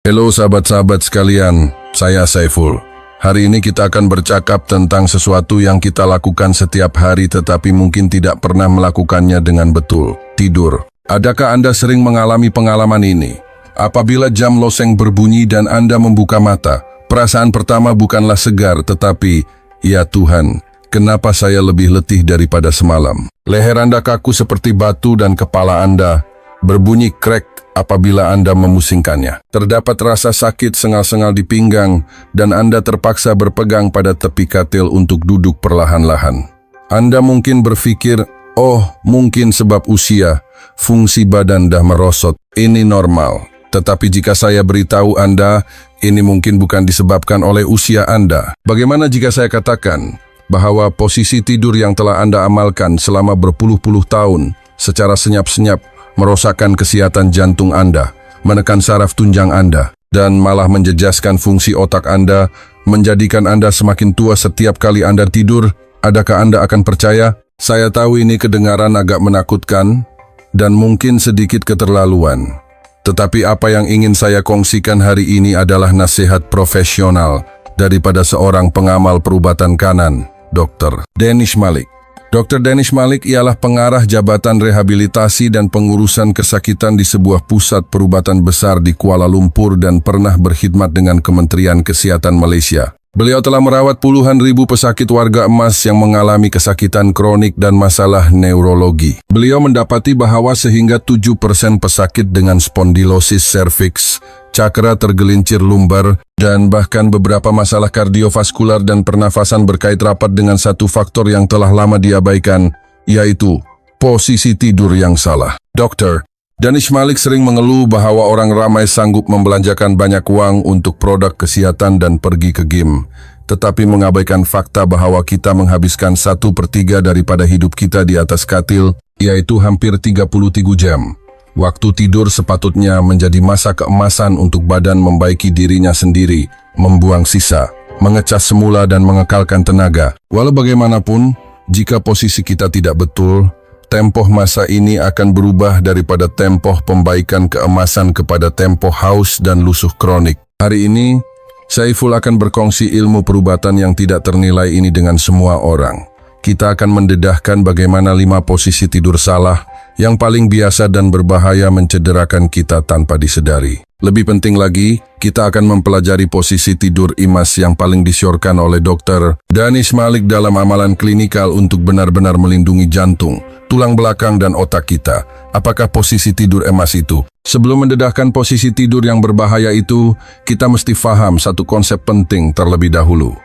Halo sahabat-sahabat sekalian, saya Saiful. Hari ini kita akan bercakap tentang sesuatu yang kita lakukan setiap hari tetapi mungkin tidak pernah melakukannya dengan betul, tidur. Adakah Anda sering mengalami pengalaman ini? Apabila jam loseng berbunyi dan Anda membuka mata, perasaan pertama bukanlah segar tetapi, ya Tuhan, kenapa saya lebih letih daripada semalam? Leher Anda kaku seperti batu dan kepala Anda berbunyi krek apabila Anda memusingkannya. Terdapat rasa sakit sengal-sengal di pinggang dan Anda terpaksa berpegang pada tepi katil untuk duduk perlahan-lahan. Anda mungkin berpikir, oh mungkin sebab usia, fungsi badan dah merosot, ini normal. Tetapi jika saya beritahu Anda, ini mungkin bukan disebabkan oleh usia Anda. Bagaimana jika saya katakan bahwa posisi tidur yang telah Anda amalkan selama berpuluh-puluh tahun secara senyap-senyap merosakkan kesehatan jantung Anda, menekan saraf tunjang Anda, dan malah menjejaskan fungsi otak Anda, menjadikan Anda semakin tua setiap kali Anda tidur? Adakah Anda akan percaya? Saya tahu ini kedengaran agak menakutkan dan mungkin sedikit keterlaluan. Tetapi apa yang ingin saya kongsikan hari ini adalah nasihat profesional daripada seorang pengamal perubatan kanan, Dr. Danish Malik. Dr. Danish Malik ialah pengarah Jabatan Rehabilitasi dan Pengurusan Kesakitan di sebuah pusat perubatan besar di Kuala Lumpur dan pernah berkhidmat dengan Kementerian Kesehatan Malaysia. Beliau telah merawat puluhan ribu pesakit warga emas yang mengalami kesakitan kronik dan masalah neurologi. Beliau mendapati bahwa sehingga 7% pesakit dengan spondilosis cervix, cakra tergelincir lumbar, dan bahkan beberapa masalah kardiovaskular dan pernafasan berkait rapat dengan satu faktor yang telah lama diabaikan, yaitu posisi tidur yang salah. Dr. Danish Malik sering mengeluh bahwa orang ramai sanggup membelanjakan banyak uang untuk produk kesehatan dan pergi ke gym, tetapi mengabaikan fakta bahwa kita menghabiskan 1/3 daripada hidup kita di atas katil, yaitu hampir 33 jam. Waktu tidur sepatutnya menjadi masa keemasan untuk badan membaiki dirinya sendiri, membuang sisa, mengecas semula dan mengekalkan tenaga. Walau bagaimanapun, jika posisi kita tidak betul, tempoh masa ini akan berubah daripada tempoh pembaikan keemasan kepada tempoh haus dan lusuh kronik. Hari ini, Saiful akan berkongsi ilmu perubatan yang tidak ternilai ini dengan semua orang. Kita akan mendedahkan bagaimana 5 posisi tidur salah yang paling biasa dan berbahaya mencederakan kita tanpa disedari. Lebih penting lagi, kita akan mempelajari posisi tidur emas yang paling disyorkan oleh Dr. Danish Malik dalam amalan klinikal untuk benar-benar melindungi jantung, tulang belakang dan otak kita. Apakah posisi tidur emas itu? Sebelum mendedahkan posisi tidur yang berbahaya itu, kita mesti faham satu konsep penting terlebih dahulu.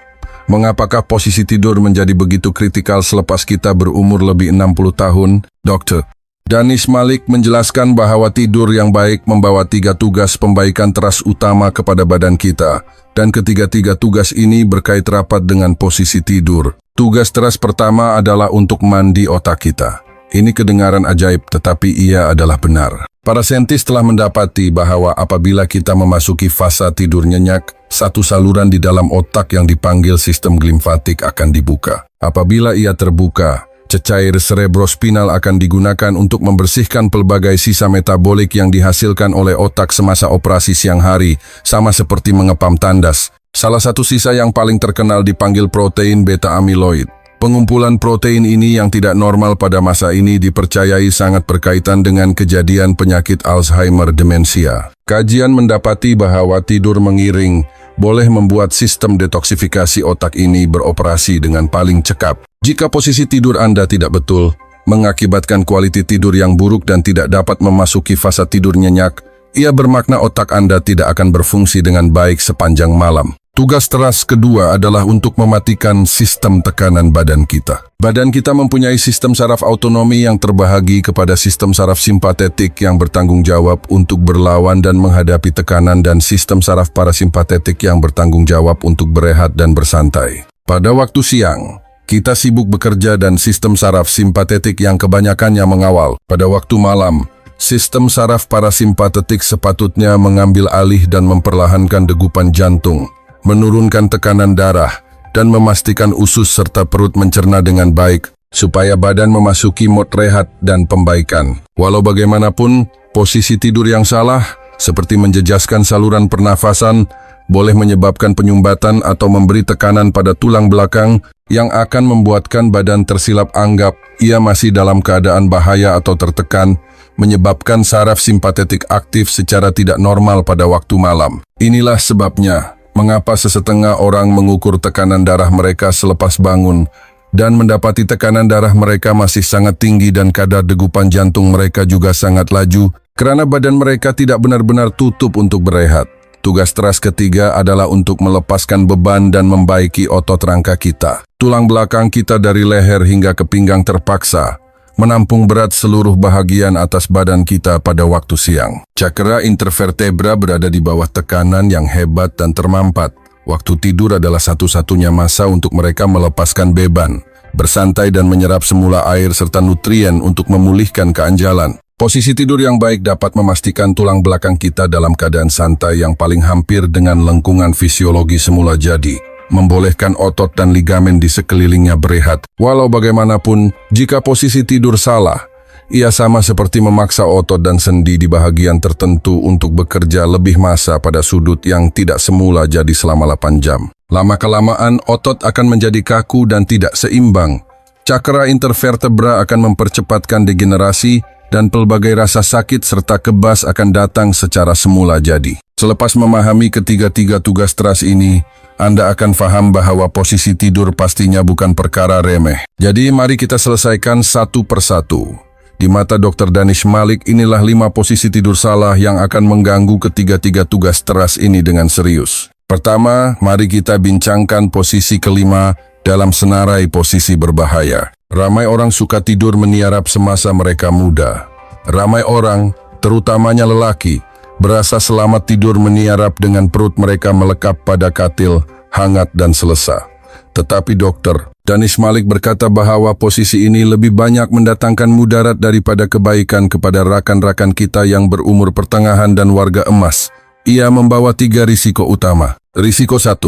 Mengapakah posisi tidur menjadi begitu kritikal selepas kita berumur lebih 60 tahun? Dr. Danish Malik menjelaskan bahwa tidur yang baik membawa 3 tugas pembaikan teras utama kepada badan kita, dan ketiga-tiga tugas ini berkait rapat dengan posisi tidur. Tugas teras pertama adalah untuk mandi otak kita. Ini kedengaran ajaib, tetapi ia adalah benar. Para saintis telah mendapati bahwa apabila kita memasuki fase tidur nyenyak, satu saluran di dalam otak yang dipanggil sistem limfatik akan dibuka. Apabila ia terbuka, cecair cerebrospinal akan digunakan untuk membersihkan pelbagai sisa metabolik yang dihasilkan oleh otak semasa operasi siang hari, sama seperti mengepam tandas. Salah satu sisa yang paling terkenal dipanggil protein beta amyloid. Pengumpulan protein ini yang tidak normal pada masa ini dipercayai sangat berkaitan dengan kejadian penyakit Alzheimer demensia. Kajian mendapati bahwa tidur mengiring boleh membuat sistem detoksifikasi otak ini beroperasi dengan paling cekap. Jika posisi tidur Anda tidak betul, mengakibatkan kualitas tidur yang buruk dan tidak dapat memasuki fase tidur nyenyak, ia bermakna otak Anda tidak akan berfungsi dengan baik sepanjang malam. Tugas teras kedua adalah untuk mematikan sistem tekanan badan kita. Badan kita mempunyai sistem saraf autonomi yang terbahagi kepada sistem saraf simpatetik yang bertanggung jawab untuk berlawan dan menghadapi tekanan dan sistem saraf parasimpatetik yang bertanggung jawab untuk berehat dan bersantai. Pada waktu siang, kita sibuk bekerja dan sistem saraf simpatetik yang kebanyakannya mengawal. Pada waktu malam, sistem saraf parasimpatetik sepatutnya mengambil alih dan memperlahankan degupan jantung, menurunkan tekanan darah, dan memastikan usus serta perut mencerna dengan baik, supaya badan memasuki mod rehat dan pembaikan. Walau bagaimanapun, posisi tidur yang salah seperti menjejaskan saluran pernafasan, boleh menyebabkan penyumbatan atau memberi tekanan pada tulang belakang yang akan membuatkan badan tersilap anggap ia masih dalam keadaan bahaya atau tertekan, menyebabkan saraf simpatetik aktif secara tidak normal pada waktu malam. Inilah sebabnya mengapa sesetengah orang mengukur tekanan darah mereka selepas bangun dan mendapati tekanan darah mereka masih sangat tinggi dan kadar degupan jantung mereka juga sangat laju karena badan mereka tidak benar-benar tutup untuk berehat. Tugas teras ketiga adalah untuk melepaskan beban dan membaiki otot rangka kita. Tulang belakang kita dari leher hingga ke pinggang terpaksa menampung berat seluruh bahagian atas badan kita pada waktu siang. Cakra intervertebra berada di bawah tekanan yang hebat dan termampat. Waktu tidur adalah satu-satunya masa untuk mereka melepaskan beban, bersantai dan menyerap semula air serta nutrien untuk memulihkan keanjalan. Posisi tidur yang baik dapat memastikan tulang belakang kita dalam keadaan santai yang paling hampir dengan lengkungan fisiologi semula jadi, membolehkan otot dan ligamen di sekelilingnya berehat. Walau bagaimanapun, jika posisi tidur salah, ia sama seperti memaksa otot dan sendi di bahagian tertentu untuk bekerja lebih massa pada sudut yang tidak semula jadi selama 8 jam. Lama-kelamaan, otot akan menjadi kaku dan tidak seimbang. Cakra intervertebra akan mempercepatkan degenerasi dan pelbagai rasa sakit serta kebas akan datang secara semula jadi. Selepas memahami ketiga-tiga tugas teras ini, Anda akan faham bahwa posisi tidur pastinya bukan perkara remeh. Jadi mari kita selesaikan satu persatu. Di mata Dr. Danish Malik, inilah 5 posisi tidur salah yang akan mengganggu ketiga-tiga tugas teras ini dengan serius. Pertama, mari kita bincangkan posisi kelima dalam senarai posisi berbahaya. Ramai orang suka tidur meniarap semasa mereka muda. Ramai orang, terutamanya lelaki, berasa selamat tidur meniarap dengan perut mereka melekap pada katil, hangat dan selesa. Tetapi Dr. Danish Malik berkata bahwa posisi ini lebih banyak mendatangkan mudarat daripada kebaikan kepada rakan-rakan kita yang berumur pertengahan dan warga emas. Ia membawa 3 risiko utama. Risiko 1,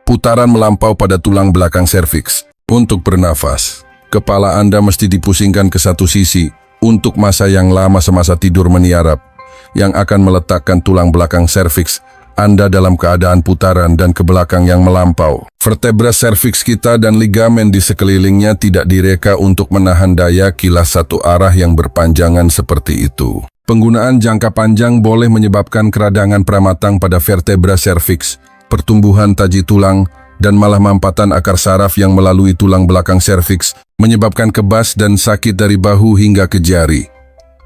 putaran melampau pada tulang belakang serviks. Untuk bernafas, kepala Anda mesti dipusingkan ke satu sisi untuk masa yang lama semasa tidur meniarap, yang akan meletakkan tulang belakang serviks Anda dalam keadaan putaran dan ke belakang yang melampau. Vertebra serviks kita dan ligamen di sekelilingnya tidak direka untuk menahan daya kilas satu arah yang berpanjangan seperti itu. Penggunaan jangka panjang boleh menyebabkan keradangan pramatang pada vertebra serviks, pertumbuhan taji tulang, dan malah mampatan akar saraf yang melalui tulang belakang serviks, menyebabkan kebas dan sakit dari bahu hingga ke jari.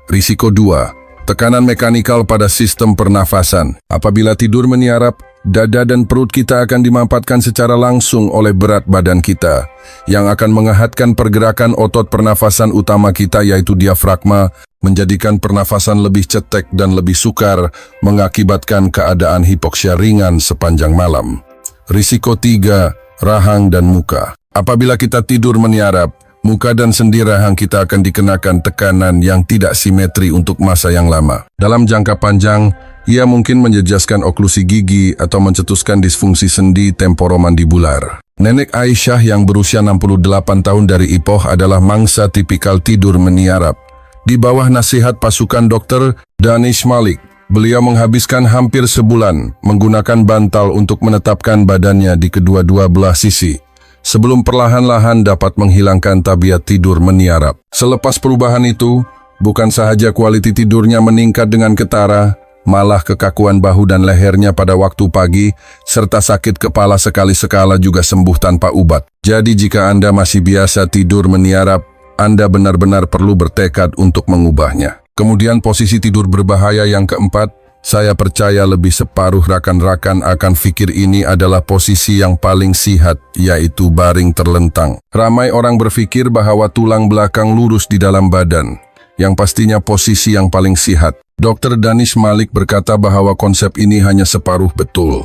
Risiko 2, tekanan mekanikal pada sistem pernafasan. Apabila tidur meniarap, dada dan perut kita akan dimampatkan secara langsung oleh berat badan kita, yang akan mengehatkan pergerakan otot pernafasan utama kita yaitu diafragma, menjadikan pernafasan lebih cetek dan lebih sukar, mengakibatkan keadaan hipoksia ringan sepanjang malam. Risiko 3, rahang dan muka. Apabila kita tidur meniarap, muka dan sendi rahang kita akan dikenakan tekanan yang tidak simetri untuk masa yang lama. Dalam jangka panjang, ia mungkin menjejaskan oklusi gigi atau mencetuskan disfungsi sendi temporomandibular. Nenek Aisyah yang berusia 68 tahun dari Ipoh adalah mangsa tipikal tidur meniarap. Di bawah nasihat pasukan Dr. Danish Malik, beliau menghabiskan hampir sebulan menggunakan bantal untuk menetapkan badannya di kedua-dua belah sisi, sebelum perlahan-lahan dapat menghilangkan tabiat tidur meniarap. Selepas perubahan itu, bukan sahaja kualiti tidurnya meningkat dengan ketara, malah kekakuan bahu dan lehernya pada waktu pagi, serta sakit kepala sekali-sekala juga sembuh tanpa ubat. Jadi jika Anda masih biasa tidur meniarap, Anda benar-benar perlu bertekad untuk mengubahnya. Kemudian posisi tidur berbahaya yang keempat, saya percaya lebih separuh rakan-rakan akan fikir ini adalah posisi yang paling sihat, yaitu baring terlentang. Ramai orang berpikir bahwa tulang belakang lurus di dalam badan, yang pastinya posisi yang paling sihat. Dr. Danish Malik berkata bahwa konsep ini hanya separuh betul.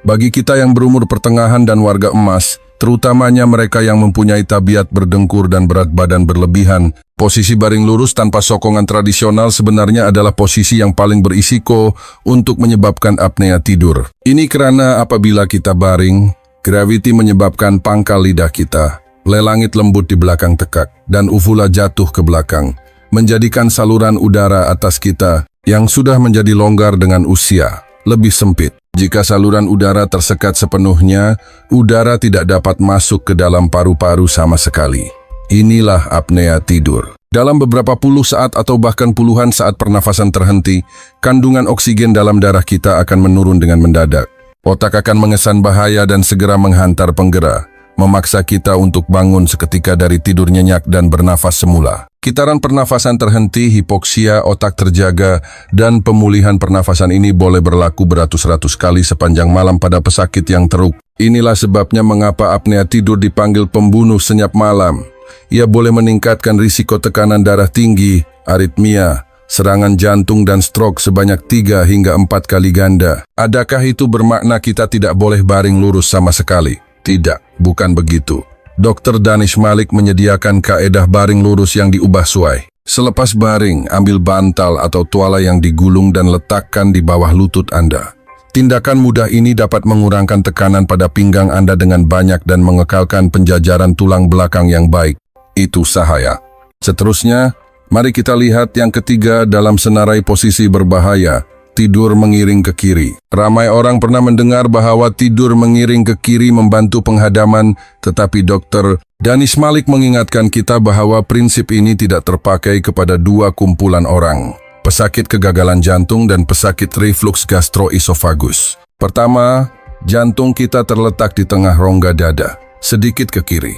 Bagi kita yang berumur pertengahan dan warga emas, terutamanya mereka yang mempunyai tabiat berdengkur dan berat badan berlebihan, posisi baring lurus tanpa sokongan tradisional sebenarnya adalah posisi yang paling berisiko untuk menyebabkan apnea tidur. Ini karena apabila kita baring, graviti menyebabkan pangkal lidah kita, lelangit lembut di belakang tekak, dan uvula jatuh ke belakang, menjadikan saluran udara atas kita yang sudah menjadi longgar dengan usia, lebih sempit. Jika saluran udara tersekat sepenuhnya, udara tidak dapat masuk ke dalam paru-paru sama sekali. Inilah apnea tidur. Dalam beberapa puluh saat atau bahkan puluhan saat pernafasan terhenti, kandungan oksigen dalam darah kita akan menurun dengan mendadak. Otak akan mengesan bahaya dan segera menghantar penggera, memaksa kita untuk bangun seketika dari tidur nyenyak dan bernafas semula. Kitaran pernafasan terhenti, hipoksia, otak terjaga, dan pemulihan pernafasan ini boleh berlaku beratus-ratus kali sepanjang malam pada pesakit yang teruk. Inilah sebabnya mengapa apnea tidur dipanggil pembunuh senyap malam. Ia boleh meningkatkan risiko tekanan darah tinggi, aritmia, serangan jantung dan stroke sebanyak 3 hingga 4 kali ganda. Adakah itu bermakna kita tidak boleh baring lurus sama sekali? Tidak, bukan begitu. Dr. Danish Malik menyediakan kaedah baring lurus yang diubah sesuai. Selepas baring, ambil bantal atau tuala yang digulung dan letakkan di bawah lutut Anda. Tindakan mudah ini dapat mengurangkan tekanan pada pinggang Anda dengan banyak dan mengekalkan penjajaran tulang belakang yang baik. Itu sahaya. Seterusnya, mari kita lihat yang ketiga dalam senarai posisi berbahaya, tidur mengiring ke kiri. Ramai orang pernah mendengar bahwa tidur mengiring ke kiri membantu penghadaman, tetapi Dr. Danish Malik mengingatkan kita bahwa prinsip ini tidak terpakai kepada dua kumpulan orang. Pesakit kegagalan jantung dan pesakit reflux gastroesofagus. Pertama, jantung kita terletak di tengah rongga dada, sedikit ke kiri.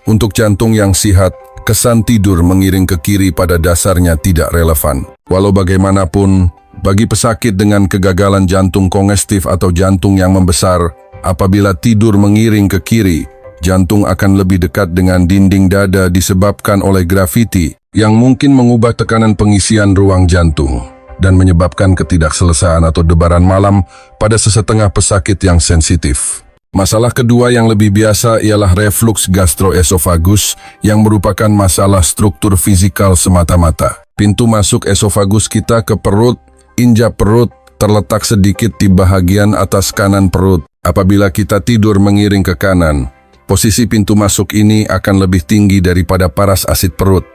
Untuk jantung yang sihat, kesan tidur mengiring ke kiri pada dasarnya tidak relevan. Walau bagaimanapun, bagi pesakit dengan kegagalan jantung kongestif atau jantung yang membesar, apabila tidur mengiring ke kiri, jantung akan lebih dekat dengan dinding dada disebabkan oleh grafiti yang mungkin mengubah tekanan pengisian ruang jantung dan menyebabkan ketidakselesaan atau debaran malam pada sesetengah pesakit yang sensitif. Masalah kedua yang lebih biasa ialah reflux gastroesofagus yang merupakan masalah struktur fisikal semata-mata. Pintu masuk esofagus kita ke perut, injap perut, terletak sedikit di bahagian atas kanan perut. Apabila kita tidur mengiring ke kanan, posisi pintu masuk ini akan lebih tinggi daripada paras asid perut.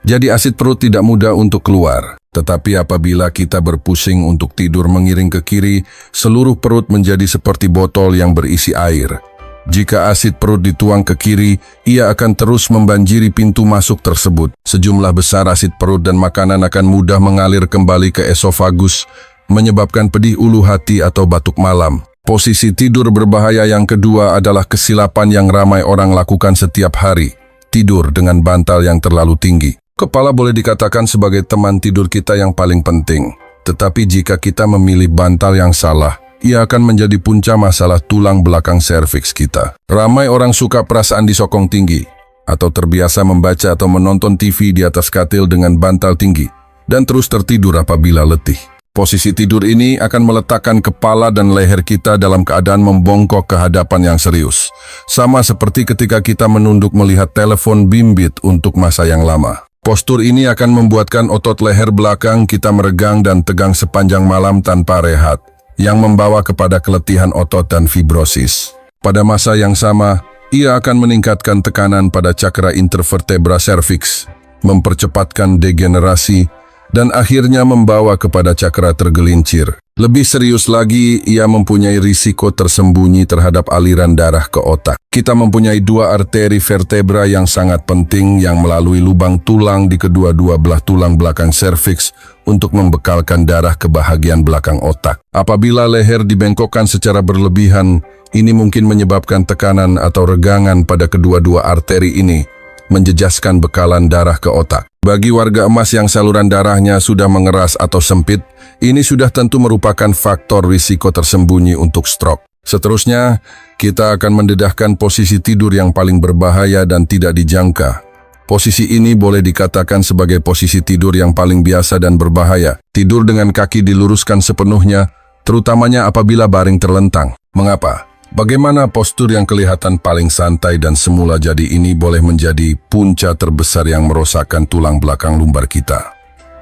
Jadi asid perut tidak mudah untuk keluar. Tetapi apabila kita berpusing untuk tidur mengiring ke kiri, seluruh perut menjadi seperti botol yang berisi air. Jika asid perut dituang ke kiri, ia akan terus membanjiri pintu masuk tersebut. Sejumlah besar asid perut dan makanan akan mudah mengalir kembali ke esofagus, menyebabkan pedih ulu hati atau batuk malam. Posisi tidur berbahaya yang kedua adalah kesilapan yang ramai orang lakukan setiap hari. Tidur dengan bantal yang terlalu tinggi. Kepala boleh dikatakan sebagai teman tidur kita yang paling penting. Tetapi jika kita memilih bantal yang salah, ia akan menjadi punca masalah tulang belakang serviks kita. Ramai orang suka perasaan disokong tinggi, atau terbiasa membaca atau menonton TV di atas katil dengan bantal tinggi, dan terus tertidur apabila letih. Posisi tidur ini akan meletakkan kepala dan leher kita dalam keadaan membongkok ke hadapan yang serius. Sama seperti ketika kita menunduk melihat telepon bimbit untuk masa yang lama. Postur ini akan membuatkan otot leher belakang kita meregang dan tegang sepanjang malam tanpa rehat, yang membawa kepada keletihan otot dan fibrosis. Pada masa yang sama, ia akan meningkatkan tekanan pada cakra intervertebra serviks, mempercepatkan degenerasi, dan akhirnya membawa kepada cakra tergelincir. Lebih serius lagi, ia mempunyai risiko tersembunyi terhadap aliran darah ke otak. Kita mempunyai dua arteri vertebra yang sangat penting yang melalui lubang tulang di kedua-dua belah tulang belakang serviks untuk membekalkan darah ke bahagian belakang otak. Apabila leher dibengkokkan secara berlebihan, ini mungkin menyebabkan tekanan atau regangan pada kedua-dua arteri ini, menjejaskan bekalan darah ke otak. Bagi warga emas yang saluran darahnya sudah mengeras atau sempit, ini sudah tentu merupakan faktor risiko tersembunyi untuk stroke. Seterusnya, kita akan mendedahkan posisi tidur yang paling berbahaya dan tidak dijangka. Posisi ini boleh dikatakan sebagai posisi tidur yang paling biasa dan berbahaya. Tidur dengan kaki diluruskan sepenuhnya, terutamanya apabila baring terlentang. Mengapa? Bagaimana postur yang kelihatan paling santai dan semula jadi ini boleh menjadi punca terbesar yang merosakkan tulang belakang lumbar kita?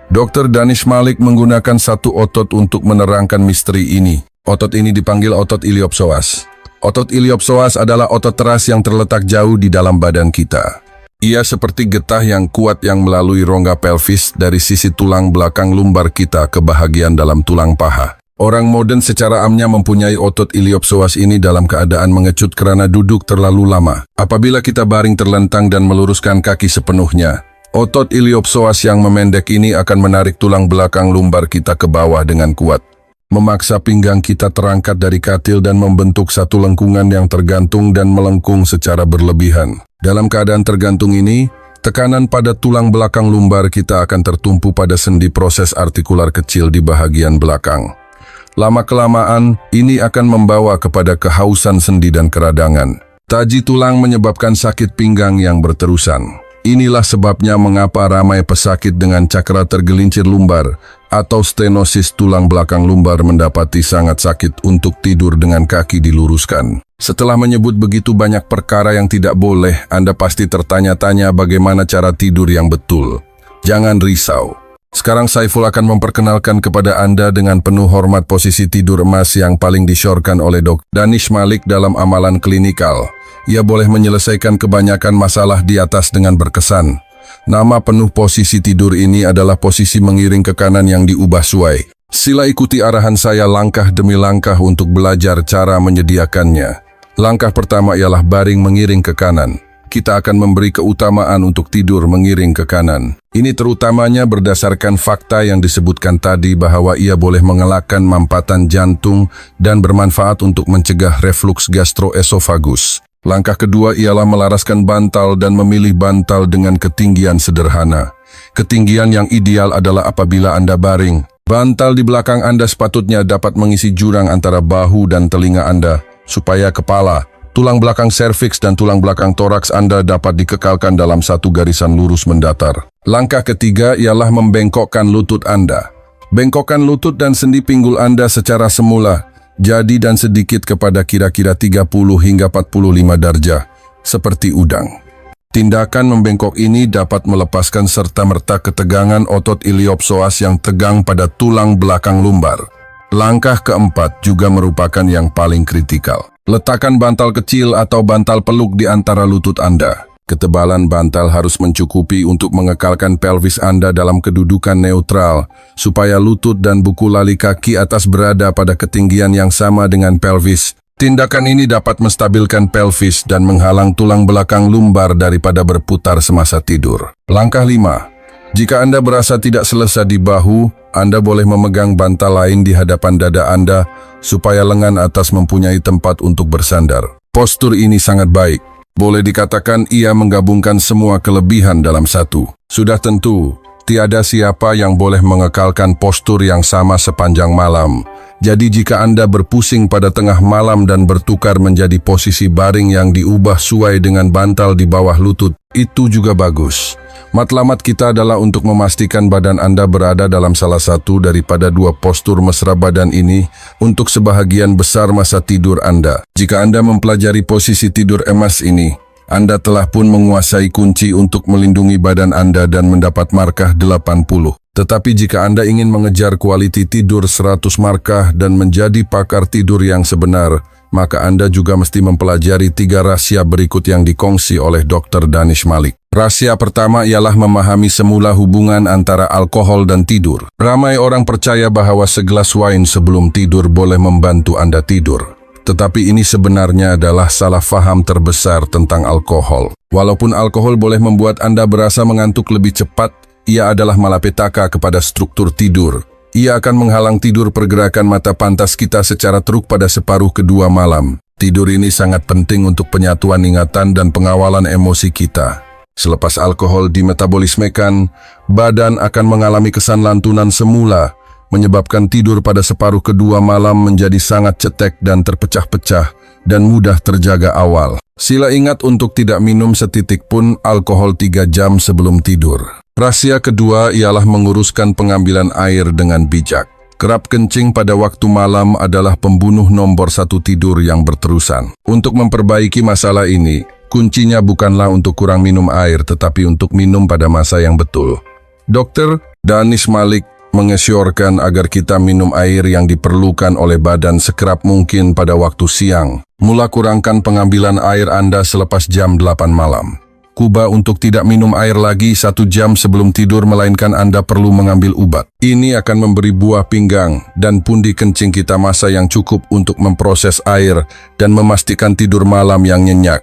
Dr. Danish Malik menggunakan satu otot untuk menerangkan misteri ini. Otot ini dipanggil otot iliopsoas. Otot iliopsoas adalah otot teras yang terletak jauh di dalam badan kita. Ia seperti getah yang kuat yang melalui rongga pelvis dari sisi tulang belakang lumbar kita ke bahagian dalam tulang paha. Orang modern secara amnya mempunyai otot iliopsoas ini dalam keadaan mengecut karena duduk terlalu lama. Apabila kita baring terlentang dan meluruskan kaki sepenuhnya, otot iliopsoas yang memendek ini akan menarik tulang belakang lumbar kita ke bawah dengan kuat, memaksa pinggang kita terangkat dari katil dan membentuk satu lengkungan yang tergantung dan melengkung secara berlebihan. Dalam keadaan tergantung ini, tekanan pada tulang belakang lumbar kita akan tertumpu pada sendi proses artikular kecil di bahagian belakang. Lama-kelamaan, ini akan membawa kepada kehausan sendi dan keradangan. Taji tulang menyebabkan sakit pinggang yang berterusan. Inilah sebabnya mengapa ramai pesakit dengan cakra tergelincir lumbar atau stenosis tulang belakang lumbar mendapati sangat sakit untuk tidur dengan kaki diluruskan. Setelah menyebut begitu banyak perkara yang tidak boleh, Anda pasti tertanya-tanya bagaimana cara tidur yang betul. Jangan risau. Sekarang Saiful akan memperkenalkan kepada Anda dengan penuh hormat posisi tidur emas yang paling disyorkan oleh Dr. Danish Malik dalam amalan klinikal. Ia boleh menyelesaikan kebanyakan masalah di atas dengan berkesan. Nama penuh posisi tidur ini adalah posisi mengiring ke kanan yang diubah suai. Sila ikuti arahan saya langkah demi langkah untuk belajar cara menyediakannya. Langkah pertama ialah baring mengiring ke kanan. Kita akan memberi keutamaan untuk tidur mengiring ke kanan. Ini terutamanya berdasarkan fakta yang disebutkan tadi bahwa ia boleh mengelakkan mampatan jantung dan bermanfaat untuk mencegah refluks gastroesofagus. Langkah kedua ialah melaraskan bantal dan memilih bantal dengan ketinggian sederhana. Ketinggian yang ideal adalah apabila Anda baring. Bantal di belakang Anda sepatutnya dapat mengisi jurang antara bahu dan telinga Anda, supaya kepala, tulang belakang serviks dan tulang belakang toraks Anda dapat dikekalkan dalam satu garisan lurus mendatar. Langkah ketiga ialah membengkokkan lutut Anda. Bengkokkan lutut dan sendi pinggul Anda secara semula, jadi dan sedikit kepada kira-kira 30 hingga 45 darjah, seperti udang. Tindakan membengkok ini dapat melepaskan serta-merta ketegangan otot iliopsoas yang tegang pada tulang belakang lumbar. Langkah keempat juga merupakan yang paling kritikal. Letakkan bantal kecil atau bantal peluk di antara lutut Anda. Ketebalan bantal harus mencukupi untuk mengekalkan pelvis Anda dalam kedudukan neutral, supaya lutut dan buku lali kaki atas berada pada ketinggian yang sama dengan pelvis. Tindakan ini dapat menstabilkan pelvis dan menghalang tulang belakang lumbar daripada berputar semasa tidur. Langkah 5. Jika Anda berasa tidak selesa di bahu, Anda boleh memegang bantal lain di hadapan dada Anda, supaya lengan atas mempunyai tempat untuk bersandar. Postur ini sangat baik. Boleh dikatakan ia menggabungkan semua kelebihan dalam satu. Sudah tentu, tiada siapa yang boleh mengekalkan postur yang sama sepanjang malam. Jadi jika Anda berpusing pada tengah malam dan bertukar menjadi posisi baring yang diubah sesuai dengan bantal di bawah lutut, itu juga bagus. Matlamat kita adalah untuk memastikan badan Anda berada dalam salah satu daripada dua postur mesra badan ini untuk sebahagian besar masa tidur Anda. Jika Anda mempelajari posisi tidur emas ini, Anda telah pun menguasai kunci untuk melindungi badan Anda dan mendapat markah 80. Tetapi jika Anda ingin mengejar kualiti tidur 100 markah dan menjadi pakar tidur yang sebenar, maka Anda juga mesti mempelajari 3 rahasia berikut yang dikongsi oleh Dr. Danish Malik. Rahasia pertama ialah memahami semula hubungan antara alkohol dan tidur. Ramai orang percaya bahwa segelas wine sebelum tidur boleh membantu Anda tidur. Tetapi ini sebenarnya adalah salah faham terbesar tentang alkohol. Walaupun alkohol boleh membuat Anda berasa mengantuk lebih cepat, ia adalah malapetaka kepada struktur tidur. Ia akan menghalang tidur pergerakan mata pantas kita secara teruk pada separuh kedua malam. Tidur ini sangat penting untuk penyatuan ingatan dan pengawalan emosi kita. Selepas alkohol dimetabolismekan, badan akan mengalami kesan lantunan semula, menyebabkan tidur pada separuh kedua malam menjadi sangat cetek dan terpecah-pecah dan mudah terjaga awal. Sila ingat untuk tidak minum setitik pun alkohol 3 jam sebelum tidur. Rahasia kedua ialah menguruskan pengambilan air dengan bijak. Kerap kencing pada waktu malam adalah pembunuh nomor 1 tidur yang berterusan. Untuk memperbaiki masalah ini, kuncinya bukanlah untuk kurang minum air, tetapi untuk minum pada masa yang betul. Dr. Danish Malik mengesyorkan agar kita minum air yang diperlukan oleh badan sekerap mungkin pada waktu siang. Mula kurangkan pengambilan air Anda selepas jam 8 malam. Kuba untuk tidak minum air lagi 1 jam sebelum tidur, melainkan Anda perlu mengambil obat. Ini akan memberi buah pinggang dan pundi kencing kita masa yang cukup untuk memproses air dan memastikan tidur malam yang nyenyak.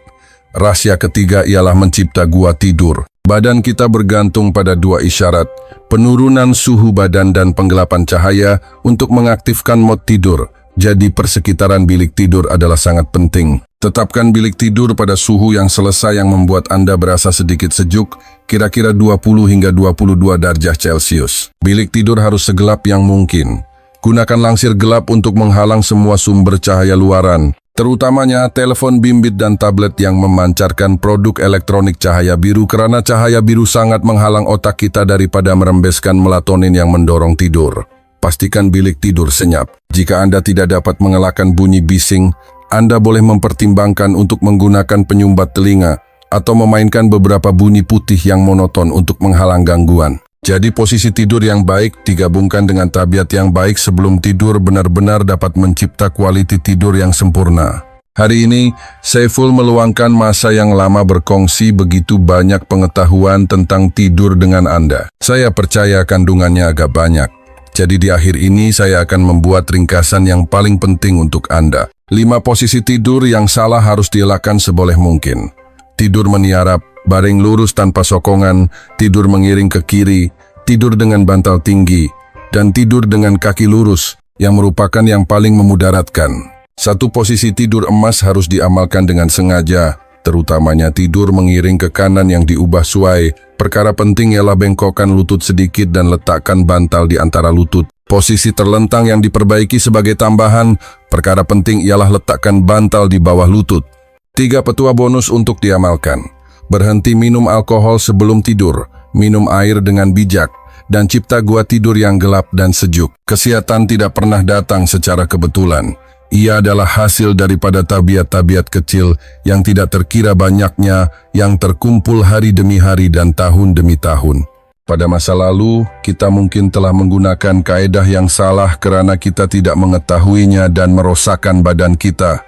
Rahasia ketiga ialah mencipta gua tidur. Badan kita bergantung pada 2 isyarat, penurunan suhu badan dan penggelapan cahaya untuk mengaktifkan mod tidur. Jadi persekitaran bilik tidur adalah sangat penting. Tetapkan bilik tidur pada suhu yang selesai yang membuat Anda berasa sedikit sejuk, kira-kira 20 hingga 22 derajat Celcius. Bilik tidur harus segelap yang mungkin. Gunakan langsir gelap untuk menghalang semua sumber cahaya luaran, terutamanya telepon bimbit dan tablet yang memancarkan produk elektronik cahaya biru, karena cahaya biru sangat menghalang otak kita daripada merembeskan melatonin yang mendorong tidur. Pastikan bilik tidur senyap. Jika Anda tidak dapat mengelakkan bunyi bising, Anda boleh mempertimbangkan untuk menggunakan penyumbat telinga atau memainkan beberapa bunyi putih yang monoton untuk menghalang gangguan. Jadi posisi tidur yang baik digabungkan dengan tabiat yang baik sebelum tidur benar-benar dapat mencipta kualitas tidur yang sempurna. Hari ini, Saiful meluangkan masa yang lama berkongsi begitu banyak pengetahuan tentang tidur dengan Anda. Saya percaya kandungannya agak banyak. Jadi di akhir ini saya akan membuat ringkasan yang paling penting untuk Anda. 5 posisi tidur yang salah harus dielakkan seboleh mungkin. Tidur meniarap, baring lurus tanpa sokongan, tidur mengiring ke kiri, tidur dengan bantal tinggi, dan tidur dengan kaki lurus yang merupakan yang paling memudaratkan. 1 posisi tidur emas harus diamalkan dengan sengaja, terutamanya tidur mengiring ke kanan yang diubah sesuai. Perkara penting ialah bengkokkan lutut sedikit dan letakkan bantal di antara lutut. Posisi terlentang yang diperbaiki sebagai tambahan, perkara penting ialah letakkan bantal di bawah lutut. 3 petua bonus untuk diamalkan. Berhenti minum alkohol sebelum tidur, minum air dengan bijak, dan cipta gua tidur yang gelap dan sejuk. Kesehatan tidak pernah datang secara kebetulan. Ia adalah hasil daripada tabiat-tabiat kecil yang tidak terkira banyaknya yang terkumpul hari demi hari dan tahun demi tahun. Pada masa lalu, kita mungkin telah menggunakan kaedah yang salah kerana kita tidak mengetahuinya dan merosakkan badan kita.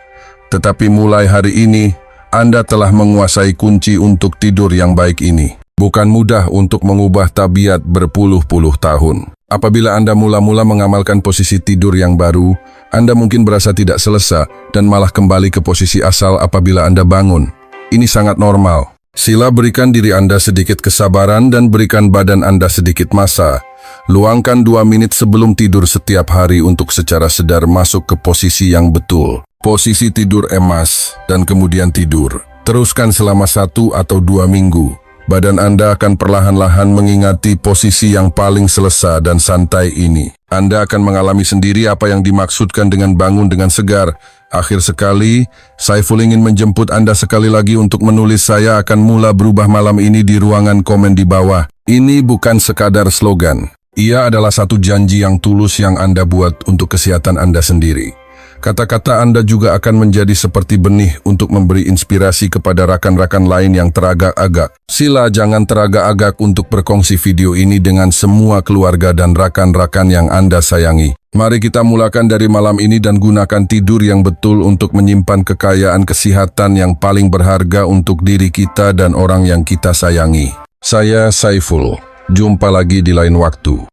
Tetapi mulai hari ini, Anda telah menguasai kunci untuk tidur yang baik ini. Bukan mudah untuk mengubah tabiat berpuluh-puluh tahun. Apabila Anda mula-mula mengamalkan posisi tidur yang baru, Anda mungkin berasa tidak selesa dan malah kembali ke posisi asal apabila Anda bangun. Ini sangat normal. Sila berikan diri Anda sedikit kesabaran dan berikan badan Anda sedikit masa. Luangkan 2 menit sebelum tidur setiap hari untuk secara sadar masuk ke posisi yang betul. Posisi tidur emas dan kemudian tidur. Teruskan selama 1 atau 2 minggu. Badan Anda akan perlahan-lahan mengingati posisi yang paling selesa dan santai ini. Anda akan mengalami sendiri apa yang dimaksudkan dengan bangun dengan segar. Akhir sekali, Saiful ingin menjemput Anda sekali lagi untuk menulis "Saya akan mula berubah" malam ini di ruangan komen di bawah. Ini bukan sekadar slogan. Ia adalah satu janji yang tulus yang Anda buat untuk kesehatan Anda sendiri. Kata-kata Anda juga akan menjadi seperti benih untuk memberi inspirasi kepada rakan-rakan lain yang teragak-agak. Sila jangan teragak-agak untuk berkongsi video ini dengan semua keluarga dan rakan-rakan yang Anda sayangi. Mari kita mulakan dari malam ini dan gunakan tidur yang betul untuk menyimpan kekayaan kesehatan yang paling berharga untuk diri kita dan orang yang kita sayangi. Saya Saiful. Jumpa lagi di lain waktu.